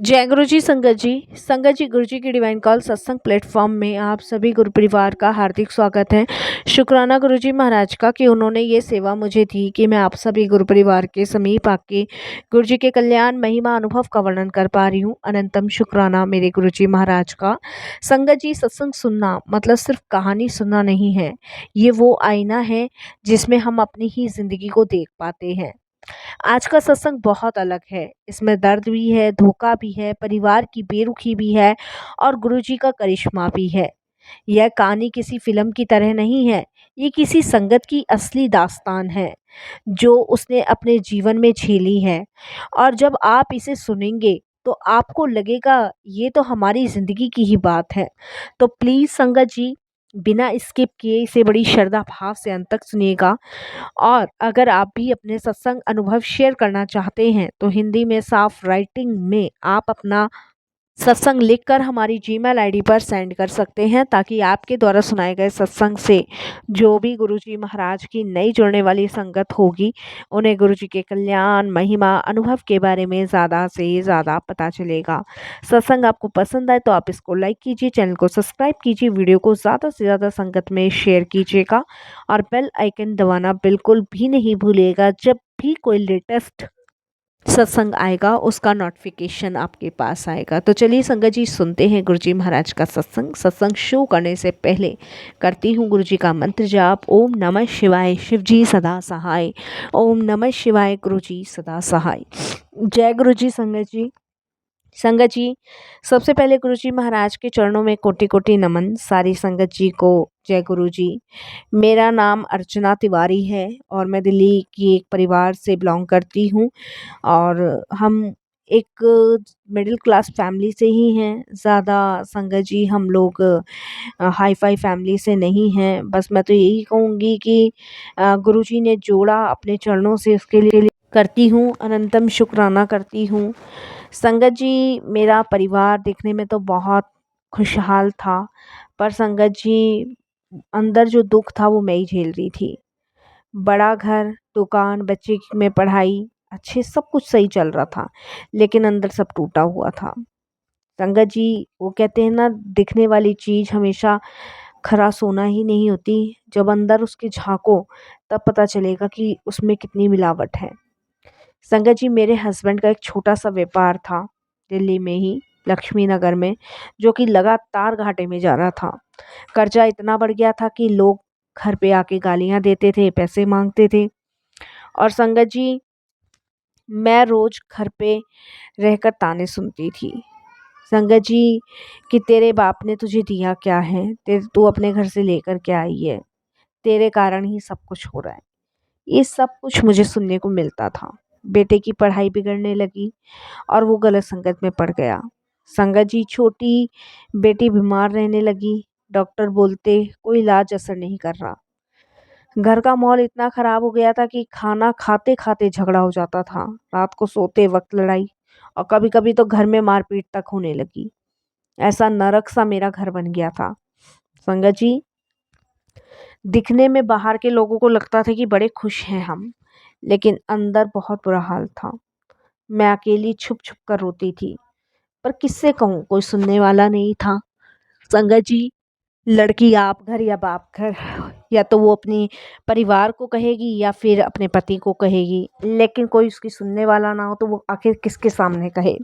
जय गुरु जी संगत जी गुरु जी की डिवाइन कॉल सत्संग प्लेटफॉर्म में आप सभी गुरु परिवार का हार्दिक स्वागत है। शुक्राना गुरु जी महाराज का कि उन्होंने ये सेवा मुझे दी कि मैं आप सभी गुरु परिवार के समीप आके गुरु जी के कल्याण महिमा अनुभव का वर्णन कर पा रही हूँ। अनंतम शुक्राना मेरे गुरु जी महाराज का। संगत जी, सत्संग सुनना मतलब सिर्फ कहानी सुनना नहीं है, ये वो आईना है जिसमें हम अपनी ही जिंदगी को देख पाते हैं। आज का सत्संग बहुत अलग है। इसमें दर्द भी है, धोखा भी है, परिवार की बेरुखी भी है और गुरुजी का करिश्मा भी है। यह कहानी किसी फिल्म की तरह नहीं है, ये किसी संगत की असली दास्तान है जो उसने अपने जीवन में झेली है। और जब आप इसे सुनेंगे तो आपको लगेगा ये तो हमारी ज़िंदगी की ही बात है। तो प्लीज़ संगत जी, बिना स्किप किए इसे बड़ी श्रद्धा भाव से अंत तक सुनिएगा। और अगर आप भी अपने सत्संग अनुभव शेयर करना चाहते हैं तो हिंदी में साफ राइटिंग में आप अपना सत्संग लिखकर हमारी जीमेल आईडी पर सेंड कर सकते हैं, ताकि आपके द्वारा सुनाए गए सत्संग से जो भी गुरुजी महाराज की नई जुड़ने वाली संगत होगी उन्हें गुरुजी के कल्याण महिमा अनुभव के बारे में ज़्यादा से ज़्यादा पता चलेगा। सत्संग आपको पसंद आए तो आप इसको लाइक कीजिए, चैनल को सब्सक्राइब कीजिए, वीडियो को ज़्यादा से ज़्यादा संगत में शेयर कीजिएगा और बेल आइकन दबाना बिल्कुल भी नहीं भूलिएगा। जब भी कोई लेटेस्ट सत्संग आएगा उसका नोटिफिकेशन आपके पास आएगा। तो चलिए संगत जी, सुनते हैं गुरुजी महाराज का सत्संग शुरू करने से पहले करती हूँ गुरुजी का मंत्र जाप। ओम नमः शिवाय, शिव जी सदा सहाय। ओम नमः शिवाय, गुरुजी सदा सहाय। जय गुरुजी संगत जी, सबसे पहले गुरुजी महाराज के चरणों में कोटि कोटि नमन। सारी संगत जी को जय गुरु जी। मेरा नाम अर्चना तिवारी है और मैं दिल्ली की एक परिवार से बिलोंग करती हूँ और हम एक मिडिल क्लास फैमिली से ही हैं। ज़्यादा संगत जी हम लोग हाई फाई फैमिली से नहीं हैं। बस मैं तो यही कहूँगी कि गुरुजी ने जोड़ा अपने चरणों से, उसके लिए करती हूँ अनंतम शुक्राना करती हूँ। संगत जी, मेरा परिवार दिखने में तो बहुत खुशहाल था, पर संगत जी अंदर जो दुख था वो मैं ही झेल रही थी। बड़ा घर, दुकान, बच्चे में पढ़ाई, अच्छे सब कुछ सही चल रहा था, लेकिन अंदर सब टूटा हुआ था। संगत जी, वो कहते हैं ना, दिखने वाली चीज़ हमेशा खरा सोना ही नहीं होती। जब अंदर उसके झांको तब पता चलेगा कि उसमें कितनी मिलावट है। संगत जी, मेरे हस्बैंड का एक छोटा सा व्यापार था दिल्ली में ही, लक्ष्मी नगर में, जो कि लगातार घाटे में जा रहा था। कर्जा इतना बढ़ गया था कि लोग घर पे आके गालियां देते थे, पैसे मांगते थे। और संगत जी, मैं रोज घर पे रहकर ताने सुनती थी। संगत जी, कि तेरे बाप ने तुझे दिया क्या है, तू अपने घर से लेकर क्या आई है, तेरे कारण ही सब कुछ हो रहा है। ये सब कुछ मुझे सुनने को मिलता था। बेटे की पढ़ाई बिगड़ने लगी और वो गलत संगत में पड़ गया। संगत जी, छोटी बेटी बीमार रहने लगी। डॉक्टर बोलते कोई इलाज असर नहीं कर रहा। घर का माहौल इतना खराब हो गया था कि खाना खाते खाते झगड़ा हो जाता था, रात को सोते वक्त लड़ाई, और कभी कभी तो घर में मारपीट तक होने लगी। ऐसा नरक सा मेरा घर बन गया था। संगत जी, दिखने में बाहर के लोगों को लगता था कि बड़े खुश हैं हम, लेकिन अंदर बहुत बुरा हाल था। मैं अकेली छुप छुप कर रोती थी, पर किससे कहूँ, कोई सुनने वाला नहीं था। संगत जी, लड़की आप घर या बाप घर, या तो वो अपनी परिवार को कहेगी या फिर अपने पति को कहेगी, लेकिन कोई उसकी सुनने वाला ना हो तो वो आखिर किसके सामने कहे।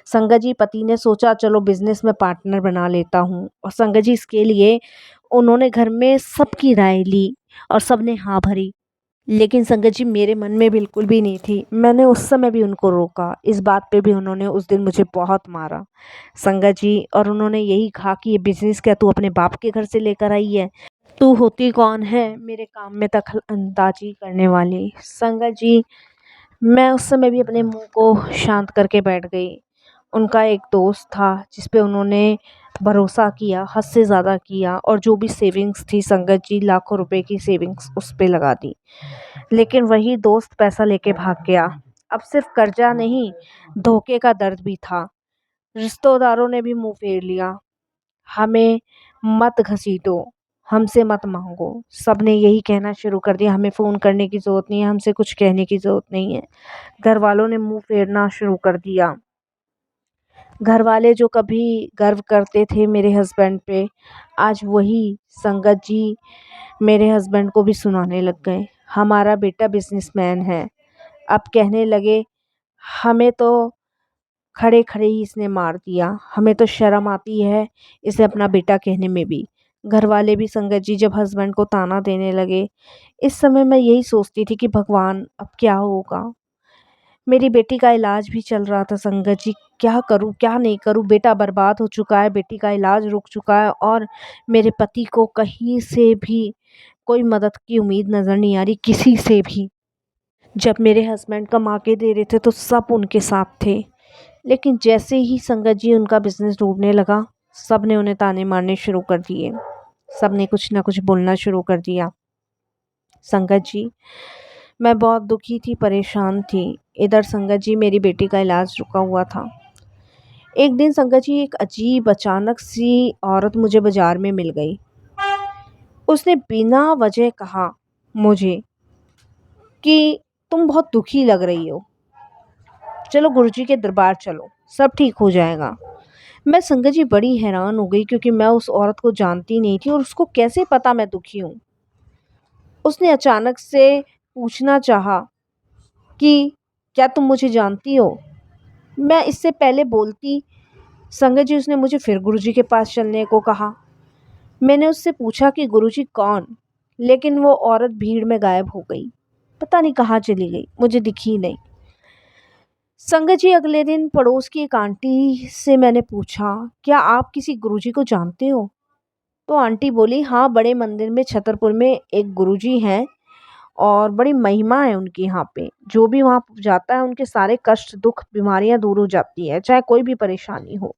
संगत जी, पति ने सोचा चलो बिजनेस में पार्टनर बना लेता हूँ, और संगत जी इसके लिए उन्होंने घर में सबकी राय ली और सबने हाँ भरी। लेकिन संगत जी, मेरे मन में बिल्कुल भी नहीं थी। मैंने उस समय भी उनको रोका, इस बात पे भी उन्होंने उस दिन मुझे बहुत मारा संगत जी। और उन्होंने यही कहा कि ये बिजनेस क्या तू अपने बाप के घर से लेकर आई है, तू होती कौन है मेरे काम में दखल अंदाजी करने वाली। संगत जी, मैं उस समय भी अपने मुंह को शांत करके बैठ गई। उनका एक दोस्त था जिस पे उन्होंने भरोसा किया, हद से ज़्यादा किया, और जो भी सेविंग्स थी संगत जी, लाखों रुपए की सेविंग्स उस पे लगा दी। लेकिन वही दोस्त पैसा लेके भाग गया। अब सिर्फ कर्जा नहीं, धोखे का दर्द भी था। रिश्तेदारों ने भी मुंह फेर लिया, हमें मत घसीटो, हमसे मत मांगो। सबने यही कहना शुरू कर दिया, हमें फ़ोन करने की ज़रूरत नहीं है, हमसे कुछ कहने की ज़रूरत नहीं है। घर वालों ने मुंह फेरना शुरू कर दिया। घर वाले जो कभी गर्व करते थे मेरे हस्बैंड पे, आज वही संगत जी मेरे हस्बैंड को भी सुनाने लग गए। हमारा बेटा बिजनेसमैन है। अब कहने लगे, हमें तो खड़े खड़े ही इसने मार दिया, हमें तो शर्म आती है इसे अपना बेटा कहने में भी। घर वाले भी संगत जी जब हस्बैंड को ताना देने लगे, इस समय मैं यही सोचती थी कि भगवान अब क्या होगा। मेरी बेटी का इलाज भी चल रहा था संगत जी, क्या करूं क्या नहीं करूं, बेटा बर्बाद हो चुका है, बेटी का इलाज रुक चुका है और मेरे पति को कहीं से भी कोई मदद की उम्मीद नज़र नहीं आ रही किसी से भी। जब मेरे हस्बैंड कमा के दे रहे थे तो सब उनके साथ थे, लेकिन जैसे ही संगत जी उनका बिजनेस डूबने लगा, सब ने उन्हें ताने मारने शुरू कर दिए, सब ने कुछ ना कुछ बोलना शुरू कर दिया। संगत जी मैं बहुत दुखी थी, परेशान थी। इधर संगत जी मेरी बेटी का इलाज रुका हुआ था। एक दिन संगत जी एक अजीब अचानक सी औरत मुझे बाजार में मिल गई। उसने बिना वजह कहा मुझे कि तुम बहुत दुखी लग रही हो, चलो गुरुजी के दरबार चलो, सब ठीक हो जाएगा। मैं संगत जी बड़ी हैरान हो गई क्योंकि मैं उस औरत को जानती नहीं थी और उसको कैसे पता मैं दुखी हूँ। उसने अचानक से पूछना चाहा कि क्या तुम मुझे जानती हो? मैं इससे पहले बोलती, संगत जी उसने मुझे फिर गुरुजी के पास चलने को कहा। मैंने उससे पूछा कि गुरुजी कौन? लेकिन वो औरत भीड़ में गायब हो गई। पता नहीं कहाँ चली गई, मुझे दिखी नहीं। संगत जी अगले दिन पड़ोस की एक आंटी से मैंने पूछा, क्या आप किसी गुरुजी को जानते हो? तो आंटी बोली, हाँ बड़े मंदिर में छतरपुर में एक गुरुजी हैं और बड़ी महिमा है उनकी यहाँ पे। जो भी वहाँ जाता है उनके सारे कष्ट दुख बीमारियां दूर हो जाती है, चाहे कोई भी परेशानी हो।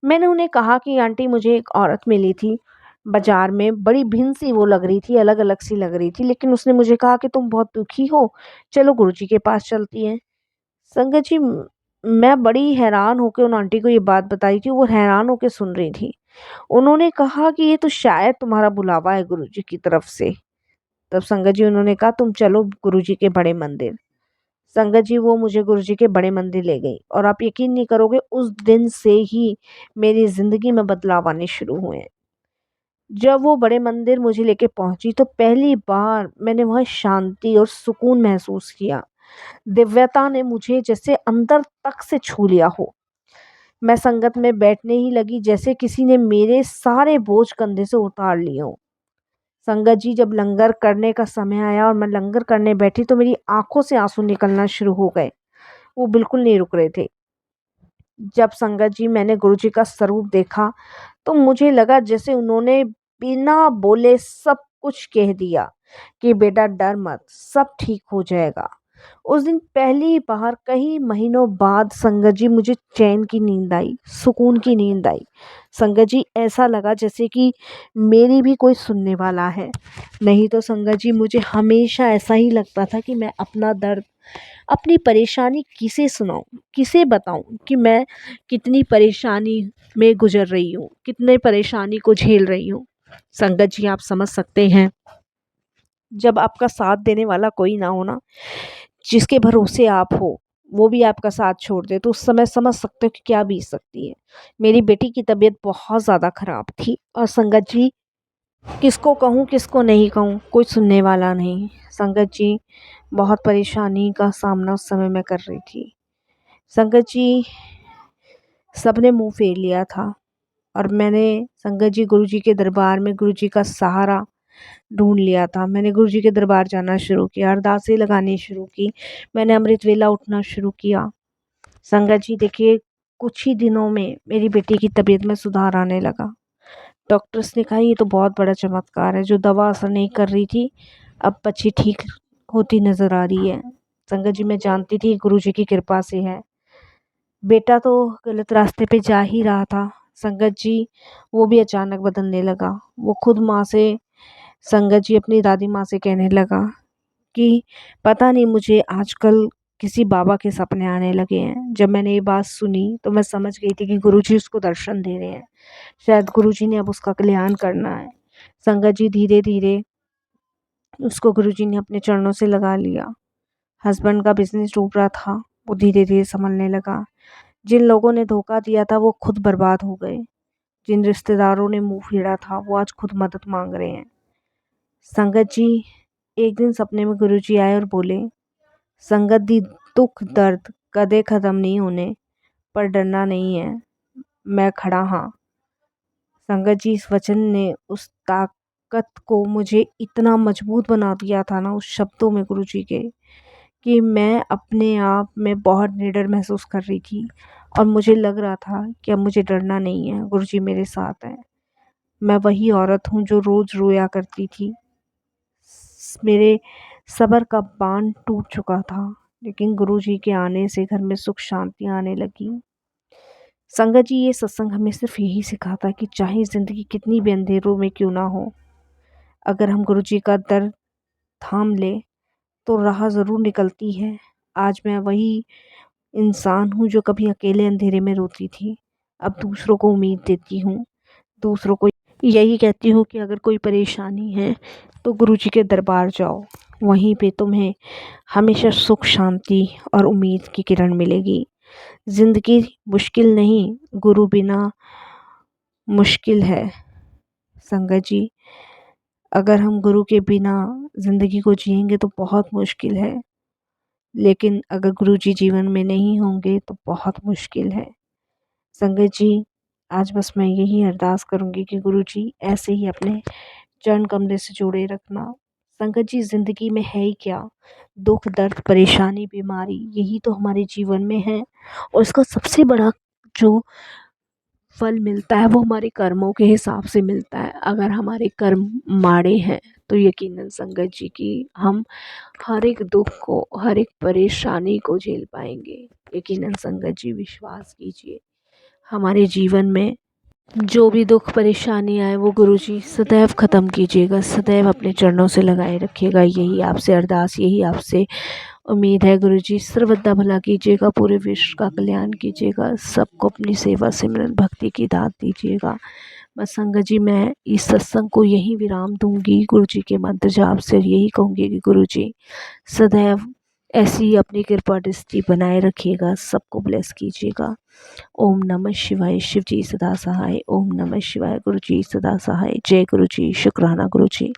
मैंने उन्हें कहा कि आंटी मुझे एक औरत मिली थी बाजार में, बड़ी भिन्न सी वो लग रही थी, अलग अलग सी लग रही थी, लेकिन उसने मुझे कहा कि तुम बहुत दुखी हो, चलो गुरुजी के पास चलती हैं। संगत जी मैं बड़ी हैरान होकर उन आंटी को ये बात बताई कि वो हैरान होकर सुन रही थी। उन्होंने कहा कि ये तो शायद तुम्हारा बुलावा है गुरुजी की तरफ से। तब संगत जी उन्होंने कहा, तुम चलो गुरुजी के बड़े मंदिर। संगत जी वो मुझे गुरुजी के बड़े मंदिर ले गई और आप यकीन नहीं करोगे, उस दिन से ही मेरी ज़िंदगी में बदलाव आने शुरू हुए। जब वो बड़े मंदिर मुझे लेके पहुंची तो पहली बार मैंने वहाँ शांति और सुकून महसूस किया। दिव्यता ने मुझे जैसे अंदर तक से छू लिया हो। मैं संगत में बैठने ही लगी जैसे किसी ने मेरे सारे बोझ कंधे से उतार लिए हों। संगत जी जब लंगर करने का समय आया और मैं लंगर करने बैठी तो मेरी आंखों से आंसू निकलना शुरू हो गए। वो बिल्कुल नहीं रुक रहे थे। जब संगत जी मैंने गुरुजी का स्वरूप देखा तो मुझे लगा जैसे उन्होंने बिना बोले सब कुछ कह दिया कि बेटा डर मत, सब ठीक हो जाएगा। उस दिन पहली बार कई महीनों बाद संगत जी मुझे चैन की नींद आई, सुकून की नींद आई। संगत जी ऐसा लगा जैसे कि मेरी भी कोई सुनने वाला है। नहीं तो संगत जी मुझे हमेशा ऐसा ही लगता था कि मैं अपना दर्द, अपनी परेशानी किसे सुनाऊं, किसे बताऊं कि मैं कितनी परेशानी में गुजर रही हूँ, कितने परेशानी को झेल रही हूँ। संगत जी आप समझ सकते हैं, जब आपका साथ देने वाला कोई ना हो ना, जिसके भरोसे आप हो, वो भी आपका साथ छोड़ दे तो उस समय समझ सकते हो कि क्या बीत सकती है। मेरी बेटी की तबीयत बहुत ज़्यादा ख़राब थी और संगत जी किसको कहूँ किसको नहीं कहूँ, कोई सुनने वाला नहीं। संगत जी बहुत परेशानी का सामना उस समय मैं कर रही थी। संगत जी सबने मुंह फेर लिया था और मैंने संगत जी गुरुजी के दरबार में गुरुजी का सहारा ढूंढ लिया था। मैंने गुरुजी के दरबार जाना शुरू किया, अरदासें लगानी शुरू की, मैंने अमृत वेला उठना शुरू किया। संगत जी देखिए, कुछ ही दिनों में मेरी बेटी की तबीयत में सुधार आने लगा। डॉक्टर्स ने कहा ये तो बहुत बड़ा चमत्कार है, जो दवा असर नहीं कर रही थी अब बच्ची ठीक होती नज़र आ रही है। संगत जी मैं जानती थी गुरुजी की कृपा से है। बेटा तो गलत रास्ते पे जा ही रहा था संगत जी, वो भी अचानक बदलने लगा। वो खुद माँ से, संगत जी अपनी दादी माँ से कहने लगा कि पता नहीं मुझे आजकल किसी बाबा के सपने आने लगे हैं। जब मैंने ये बात सुनी तो मैं समझ गई थी कि गुरुजी उसको दर्शन दे रहे हैं, शायद गुरुजी ने अब उसका कल्याण करना है। संगत जी धीरे धीरे उसको गुरुजी ने अपने चरणों से लगा लिया। हस्बैंड का बिजनेस डूब रहा था, वो धीरे धीरे संभलने लगा। जिन लोगों ने धोखा दिया था वो खुद बर्बाद हो गए। जिन रिश्तेदारों ने मुंह फेरा था वो आज खुद मदद मांग रहे हैं। संगत जी, एक दिन सपने में गुरुजी आए और बोले, संगत दी दुख दर्द कदे खत्म नहीं होने, पर डरना नहीं है, मैं खड़ा हाँ। संगत जी, इस वचन ने उस ताकत को मुझे इतना मजबूत बना दिया था ना, उस शब्दों में गुरुजी के, कि मैं अपने आप में बहुत निडर महसूस कर रही थी और मुझे लग रहा था कि अब मुझे डरना नहीं है, गुरुजी मेरे साथ हैं। मैं वही औरत हूँ जो रोज रोया करती थी। मेरे सब्र का बांध टूट चुका था, लेकिन गुरुजी के आने से घर में सुख शांति आने लगी। संगत जी, ये सत्संग हमें सिर्फ यही सिखाता है कि चाहे ज़िंदगी कितनी भी अंधेरों में क्यों ना हो, अगर हम गुरुजी का दर थाम ले तो राह ज़रूर निकलती है। आज मैं वही इंसान हूँ जो कभी अकेले अंधेरे में रोती थी, अब दूसरों को उम्मीद देती हूँ। दूसरों को यही कहती हूँ कि अगर कोई परेशानी है तो गुरुजी के दरबार जाओ, वहीं पे तुम्हें हमेशा सुख शांति और उम्मीद की किरण मिलेगी। ज़िंदगी मुश्किल नहीं, गुरु बिना मुश्किल है। संगत जी, अगर हम गुरु के बिना ज़िंदगी को जिएंगे तो बहुत मुश्किल है, लेकिन अगर गुरु जी जीवन में नहीं होंगे तो बहुत मुश्किल है। संगत जी, आज बस मैं यही अरदास करूँगी कि गुरु जी ऐसे ही अपने चरण कमले से जोड़े रखना। संगत जी, ज़िंदगी में है ही क्या, दुख दर्द परेशानी बीमारी, यही तो हमारे जीवन में है और इसका सबसे बड़ा जो फल मिलता है वो हमारे कर्मों के हिसाब से मिलता है। अगर हमारे कर्म माड़े हैं तो यकीनन संगत जी की हम हर एक दुख को, हर एक परेशानी को झेल पाएंगे। यकीनन संगत जी, विश्वास कीजिए, हमारे जीवन में जो भी दुख परेशानी आए वो गुरुजी सदैव ख़त्म कीजिएगा, सदैव अपने चरणों से लगाए रखिएगा। यही आपसे अरदास, यही आपसे उम्मीद है। गुरुजी सर्वदा भला कीजिएगा, पूरे विश्व का कल्याण कीजिएगा, सबको अपनी सेवा सिमरन भक्ति की दात दीजिएगा। बस संगत जी, मैं इस सत्संग को यहीं विराम दूंगी गुरुजी के मंत्र जाप से, यही कहूँगी कि गुरुजी सदैव ऐसी अपनी कृपा दृष्टि बनाए रखिएगा, सबको ब्लेस कीजिएगा। ओम नमः शिवाय। शिव जी सदा सहाय। ओम नमः शिवाय। गुरु जी सदा सहाय। जय गुरु जी। शुक्राना गुरु जी।